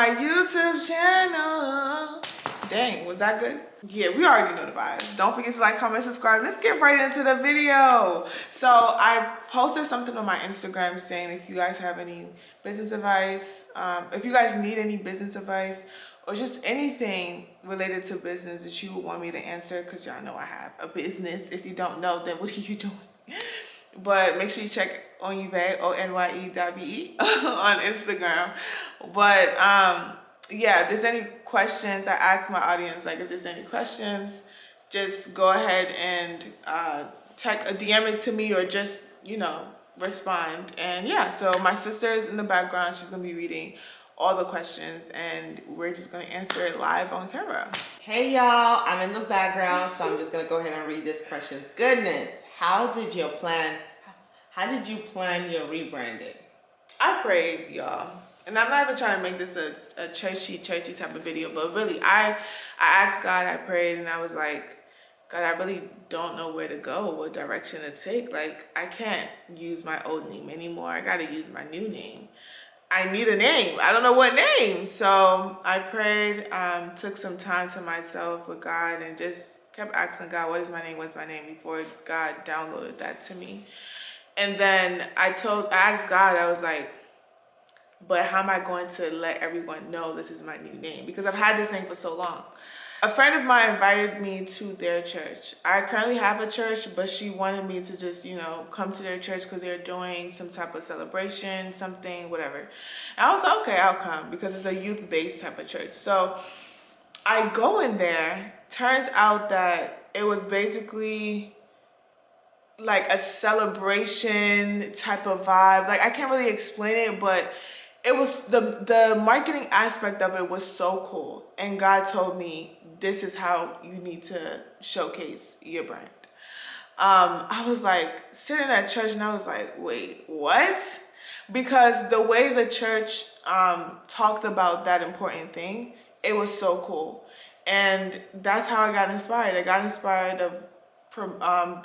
my YouTube channel. Dang, was that good? Yeah, we already know the vibes. Don't forget to like, comment, subscribe. Let's get right into the video. So I posted something on my Instagram saying if you guys have any business advice, if you guys need any business advice, or just anything related to business that you would want me to answer, because y'all know I have a business. If you don't know, then what are you doing? But make sure you check Onye, ONYE.be on Instagram. But yeah, if there's any questions, I ask my audience, like, if there's any questions, just go ahead and DM it to me, or just, you know, respond. And yeah, so my sister is in the background. She's gonna be reading all the questions, and we're just gonna answer it live on camera. Hey y'all, I'm in the background, so I'm just gonna go ahead and read this questions. Goodness, how did you plan your rebranding? I prayed, y'all. And I'm not even trying to make this a churchy type of video, but really, I asked God, I prayed, and I was like, God, I really don't know where to go, what direction to take. Like, I can't use my old name anymore. I got to use my new name. I need a name. I don't know what name. So I prayed, took some time to myself with God, and just kept asking God, what is my name? What's my name? Before God downloaded that to me. And then I asked God, I was like, but how am I going to let everyone know this is my new name? Because I've had this name for so long. A friend of mine invited me to their church. I currently have a church, but she wanted me to just, you know, come to their church because they're doing some type of celebration, something, whatever. And I was like, okay, I'll come, because it's a youth-based type of church. So I go in there. Turns out that it was basically like a celebration type of vibe. Like, I can't really explain it, but it was the marketing aspect of it was so cool. And God told me, this is how you need to showcase your brand. I was like sitting at church, and I was like, wait, what? Because the way the church talked about that important thing, it was so cool. And that's how I got inspired. I got inspired of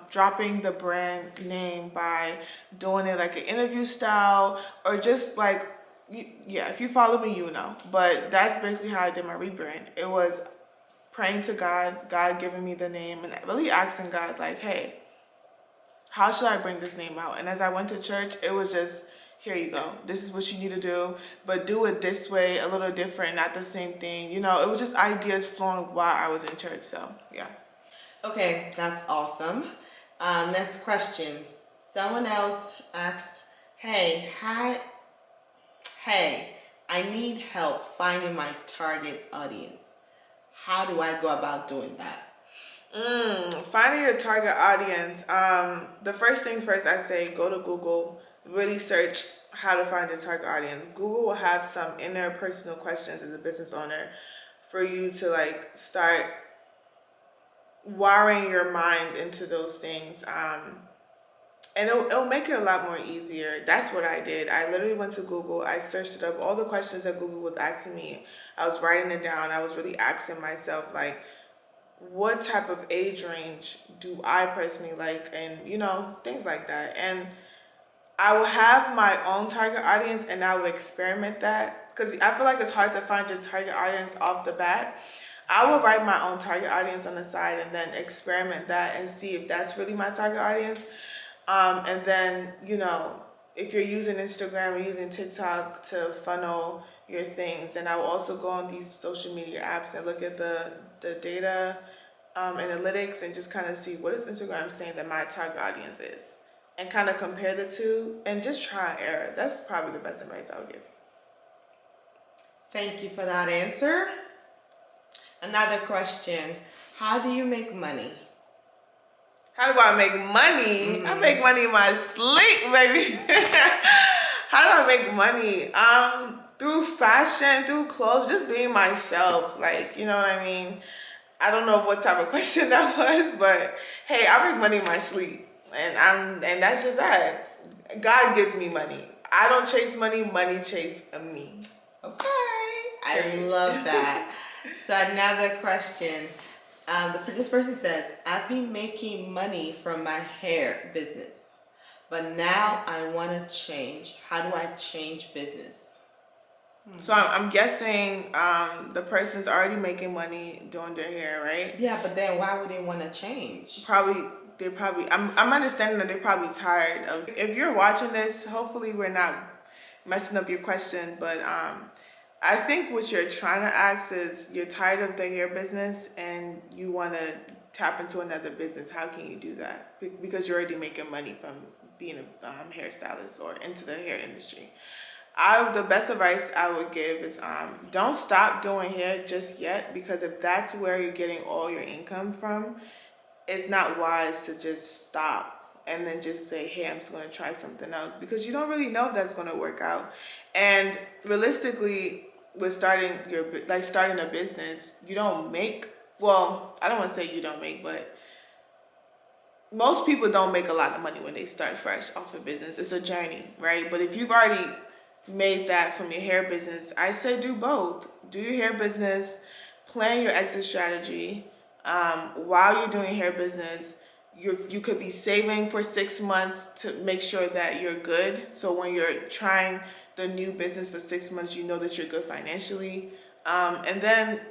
dropping the brand name by doing it like an interview style, or just like, yeah, if you follow me, you know. But that's basically how I did my rebrand. It was praying to God, God giving me the name, and really asking God, like, hey, how should I bring this name out? And as I went to church, it was just, here you go. This is what you need to do, but do it this way, a little different, not the same thing. You know, it was just ideas flowing while I was in church. So yeah. Okay, that's awesome. Next question. Someone else asked, hey, I need help finding my target audience. How do I go about doing that? Finding your target audience. The first thing first, I say go to Google, really search how to find your target audience. Google will have some interpersonal questions as a business owner for you to like start wiring your mind into those things. And it'll make it a lot more easier. That's what I did. I literally went to Google. I searched it up. All the questions that Google was asking me, I was writing it down. I was really asking myself, like, what type of age range do I personally like? And, you know, things like that. And I will have my own target audience, and I would experiment that. Because I feel like it's hard to find your target audience off the bat. I will write my own target audience on the side, and then experiment that and see if that's really my target audience. And then, you know, if you're using Instagram or using TikTok to funnel your things, then I will also go on these social media apps and look at the data analytics, and just kind of see what is Instagram saying that my target audience is, and kind of compare the two and just try and error. That's probably the best advice I would give. Thank you for that answer. Another question. How do you make money? How do I make money? I make money in my sleep, baby. How do I make money? Through fashion, through clothes, just being myself. Like, you know what I mean? I don't know what type of question that was, but hey, I make money in my sleep. And that's just that. God gives me money. I don't chase money, money chase me. Okay. I love that. So another question. This person says, I've been making money from my hair business, but now I want to change. How do I change business? So I'm guessing the person's already making money doing their hair, right? Yeah, but then why would they want to change? I'm understanding that they're probably tired of. If you're watching this, hopefully we're not messing up your question, but I think what you're trying to ask is you're tired of the hair business and you want to tap into another business. How can you do that? Because you're already making money from being a hairstylist or into the hair industry. The best advice I would give is don't stop doing hair just yet, because if that's where you're getting all your income from, it's not wise to just stop and then just say, hey, I'm just going to try something else, because you don't really know if that's going to work out. And realistically, with starting a business, you don't make, well, I don't want to say you don't make, but most people don't make a lot of money when they start fresh off a business. It's a journey, right? But if you've already made that from your hair business, I say do both. Do your hair business, plan your exit strategy. While you're doing hair business, you could be saving for 6 months to make sure that you're good. So when you're trying the new business for 6 months, you know that you're good financially. And then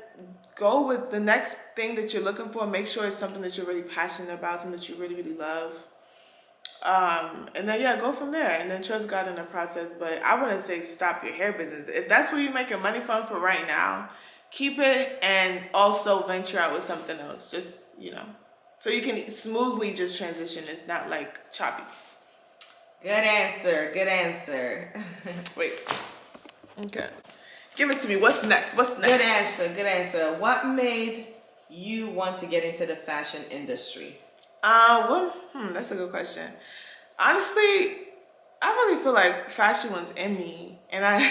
go with the next thing that you're looking for. Make sure it's something that you're really passionate about, something that you really, really love. And then go from there, and then trust God in the process. But I wouldn't say stop your hair business. If that's where you're making money from for right now, keep it, and also venture out with something else. Just, so you can smoothly just transition. It's not like choppy. Good answer. Good answer. Wait. Okay. Give it to me. What's next? Good answer. Good answer. What made you want to get into the fashion industry? That's a good question. Honestly, I really feel like fashion was in me, and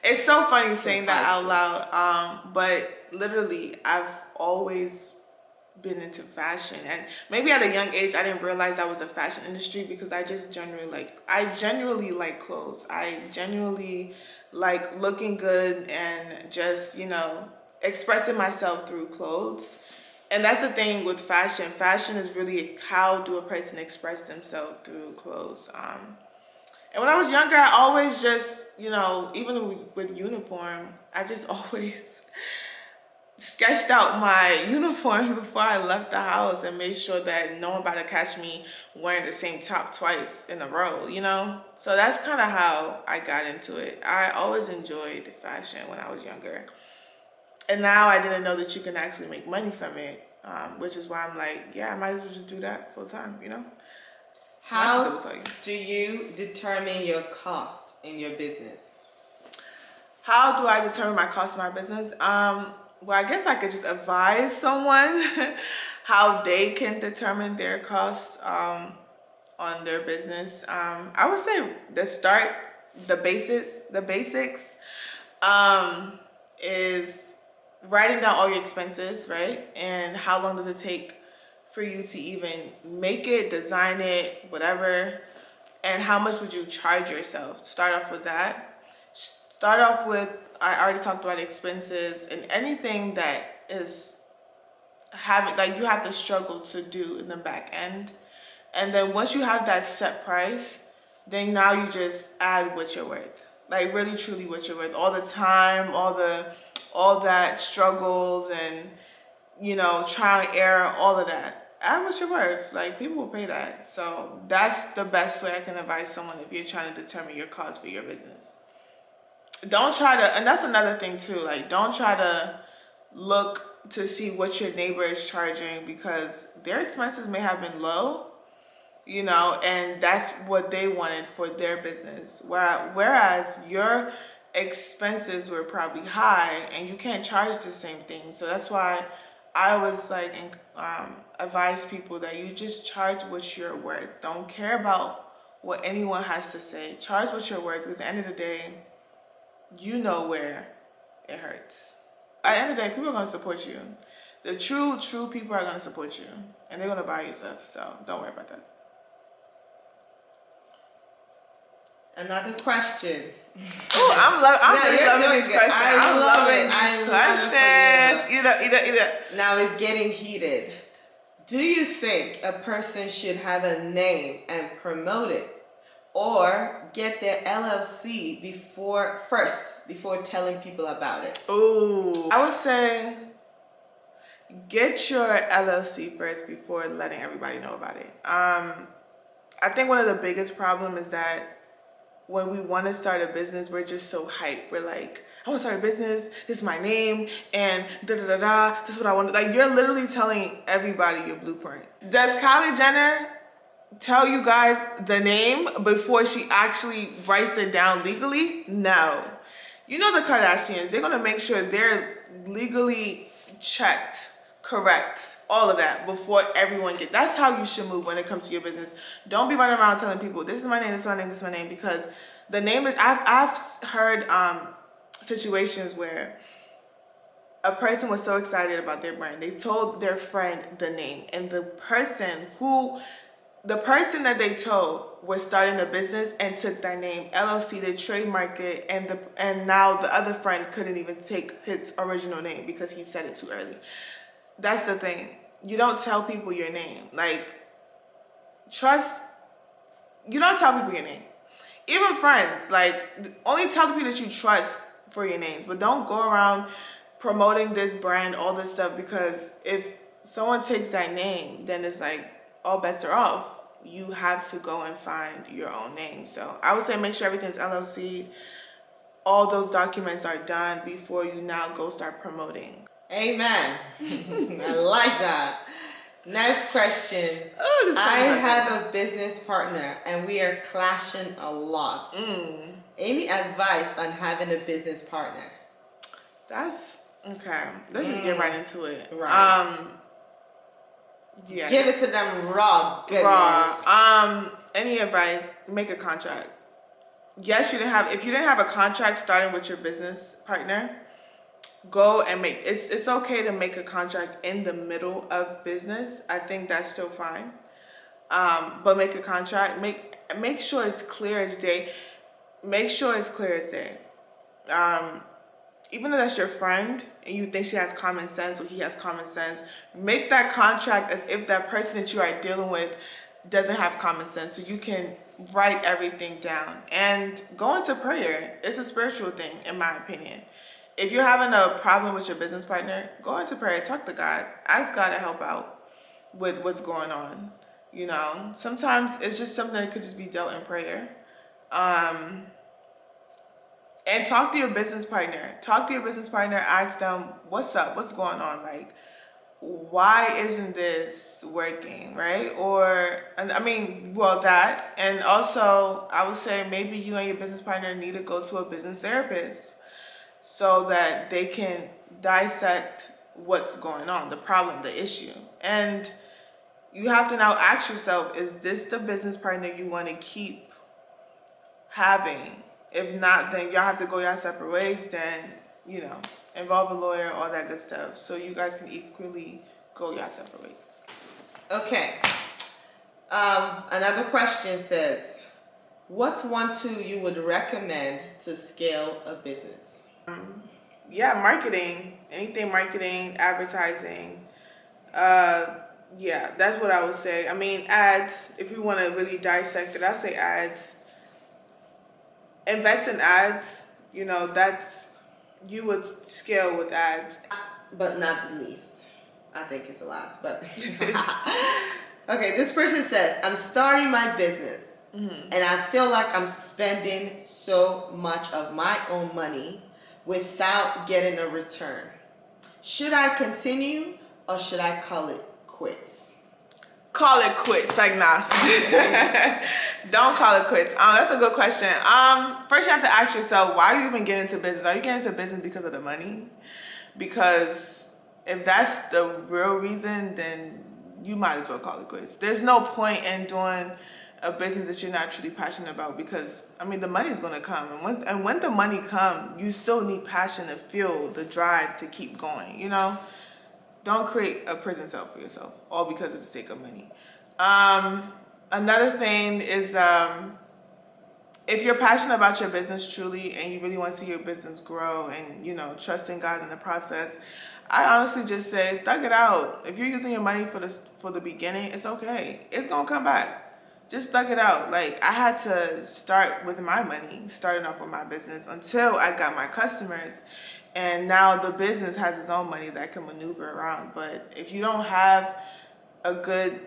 it's so funny saying that out loud. But literally, I've always been into fashion, and maybe at a young age I didn't realize that was a fashion industry, because I genuinely like clothes. I genuinely like looking good and just expressing myself through clothes. And that's the thing with fashion. Fashion is really how do a person express themselves through clothes. And when I was younger, I always just, even with uniform, I just always sketched out my uniform before I left the house and made sure that no one about to catch me wearing the same top twice in a row, So that's kind of how I got into it. I always enjoyed fashion when I was younger. And now I didn't know that you can actually make money from it, which is why I'm like, I might as well just do that full time, How do you determine your cost in your business? How do I determine my cost in my business? Well, I guess I could just advise someone how they can determine their costs on their business. I would say the basics is writing down all your expenses, right? And how long does it take for you to even make it, design it, whatever, and how much would you charge yourself? Start off with that. Start off with, I already talked about expenses, and anything that is you have to struggle to do in the back end. And then once you have that set price, then now you just add what you're worth. Like really truly what you're worth. All the time, all that struggles and trial and error, all of that. Add what you're worth. Like people will pay that. So that's the best way I can advise someone if you're trying to determine your cost for your business. Don't try to, and that's another thing too, like don't try to look to see what your neighbor is charging, because their expenses may have been low, and that's what they wanted for their business. Whereas your expenses were probably high and you can't charge the same thing. So that's why I always advise people that you just charge what you're worth. Don't care about what anyone has to say. Charge what you're worth, because at the end of the day, you know where it hurts. At the end of the day, people are going to support you. The true people are going to support you, and they're going to buy your stuff. So don't worry about that. Another question. Oh, I'm really loving these questions. I'm loving these questions. Now it's getting heated. Do you think a person should have a name and promote it, or get their LLC before telling people about it? Ooh, I would say get your LLC first before letting everybody know about it. I think one of the biggest problems is that when we want to start a business, we're just so hyped. We're like, I want to start a business. This is my name, and da da da da. This is what I want. Like, you're literally telling everybody your blueprint. Does Kylie Jenner tell you guys the name before she actually writes it down legally? No. You know the Kardashians, they're gonna make sure they're legally checked, correct, all of that before everyone gets. That's how you should move when it comes to your business. Don't be running around telling people this is my name, this is my name, this is my name, because the name is. I've heard situations where a person was so excited about their brand, they told their friend the name, and the person that they told was starting a business and took that name, LLC, they trademarked it, and now the other friend couldn't even take his original name because he said it too early. That's the thing. You don't tell people your name. Like, you don't tell people your name. Even friends, like, only tell the people that you trust for your names, but don't go around promoting this brand, all this stuff, because if someone takes that name, then it's like all bets are off. You have to go and find your own name. So I would say make sure everything's LLC. All those documents are done before you now go start promoting. Amen. I like that. Next question. Oh, I have a business partner and we are clashing a lot. Any advice on having a business partner? That's okay. Let's just get right into it. Right. Yeah. Give it to them raw. Goodness. Raw. Any advice? Make a contract. Yes, if you didn't have a contract starting with your business partner, go and make it's okay to make a contract in the middle of business. I think that's still fine. But make a contract. Make sure it's clear as day. Make sure it's clear as day. Even though that's your friend and you think she has common sense or he has common sense, make that contract as if that person that you are dealing with doesn't have common sense, so you can write everything down and go into prayer. It's a spiritual thing, in my opinion. If you're having a problem with your business partner, go into prayer, talk to God, ask God to help out with what's going on. You know, sometimes it's just something that could just be dealt in prayer. And talk to your business partner. Ask them, what's up? What's going on? Like, why isn't this working, right? That. And also, I would say maybe you and your business partner need to go to a business therapist so that they can dissect what's going on, the problem, the issue. And you have to now ask yourself, is this the business partner you want to keep having? If not, then y'all have to go your separate ways. Then, involve a lawyer, all that good stuff, so you guys can equally go your separate ways. Okay. Another question says, what's one tool you would recommend to scale a business? Marketing. Anything marketing, advertising. That's what I would say. I mean, ads. If you want to really dissect it, I'd say ads. Invest in ads, you would scale with ads. But not the least. I think it's the last, but. Okay, this person says, I'm starting my business and I feel like I'm spending so much of my own money without getting a return. Should I continue or should I call it quits? Call it quits, like nah. Don't call it quits. That's a good question. First you have to ask yourself, why are you even getting into business? Are you getting into business because of the money? Because if that's the real reason, then you might as well call it quits. There's no point in doing a business that you're not truly passionate about, because the money is going to come, and when the money comes, you still need passion to fuel the drive to keep going. Don't create a prison cell for yourself, all because of the sake of money. Another thing is, if you're passionate about your business truly and you really want to see your business grow and, trust in God in the process, I honestly just say, thug it out. If you're using your money for the beginning, it's okay. It's going to come back. just stuck it out. Like, I had to start with my money, starting off with my business until I got my customers. And now the business has its own money that can maneuver around. But if you don't have a good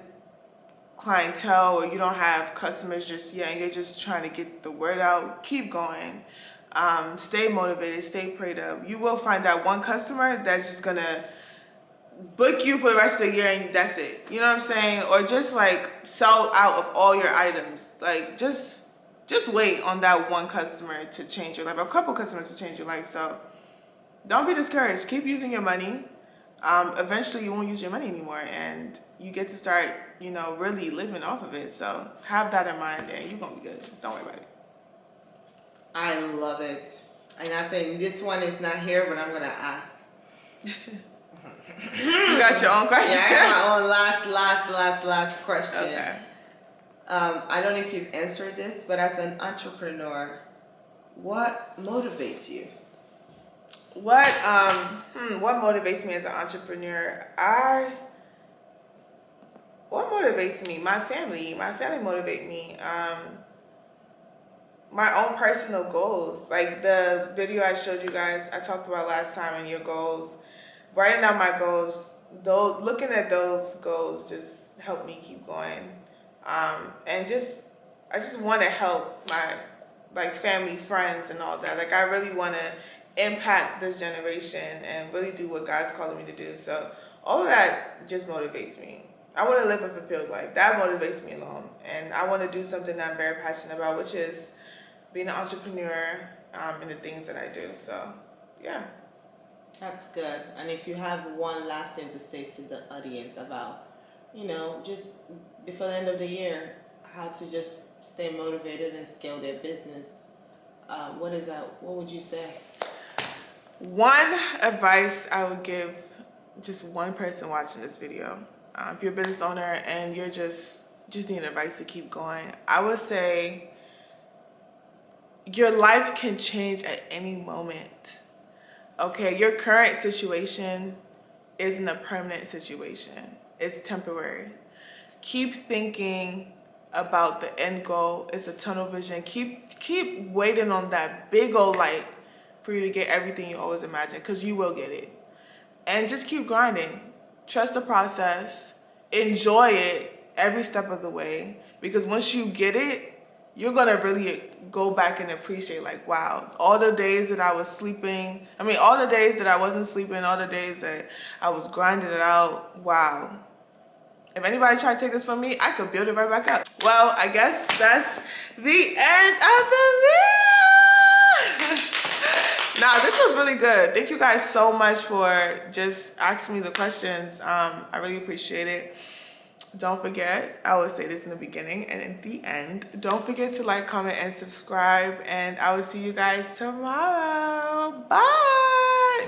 clientele or you don't have customers just yet and you're just trying to get the word out, keep going. Stay motivated, stay prayed up. You will find that one customer that's just gonna book you for the rest of the year and that's it. You know what I'm saying? Or just like sell out of all your items. Like just wait on that one customer to change your life, a couple customers to change your life. So don't be discouraged. Keep using your money. Eventually you won't use your money anymore and you get to start, you know, really living off of it. So have that in mind and you're gonna be good. Don't worry about it. I love it. And I think this one is not here, but I'm gonna ask. You got your own question? Yeah, I have my own last question. Okay. I don't know if you've answered this, but as an entrepreneur, what motivates you? What motivates me as an entrepreneur? What motivates me? My family. My family motivate me. My own personal goals. Like the video I showed you guys, I talked about last time, and your goals. Writing down my goals, looking at those goals just help me keep going. And I just want to help my like family, friends, and all that. Like I really want to impact this generation and really do what God's calling me to do. So all of that just motivates me. I want to live a fulfilled life. That motivates me alone. And I want to do something that I'm very passionate about, which is being an entrepreneur in the things that I do. So yeah. That's good. And if you have one last thing to say to the audience about, you know, just before the end of the year, how to just stay motivated and scale their business, what is that? What would you say? One advice I would give just one person watching this video, if you're a business owner and you're just need advice to keep going, I would say your life can change at any moment. Okay, your current situation isn't a permanent situation. It's temporary. Keep thinking about the end goal. It's a tunnel vision. Keep waiting on that big old light for you to get everything you always imagined, because you will get it. And just keep grinding. Trust the process. Enjoy it every step of the way, because once you get it, you're going to really go back and appreciate, like, wow, all the days that I was sleeping, all the days that I wasn't sleeping, all the days that I was grinding it out, wow. If anybody tried to take this from me, I could build it right back up. Well, I guess that's the end of the video. Nah, this was really good. Thank you guys so much for just asking me the questions. I really appreciate it. Don't forget, I always say this in the beginning and in the end, don't forget to like, comment, and subscribe. And I will see you guys tomorrow. Bye.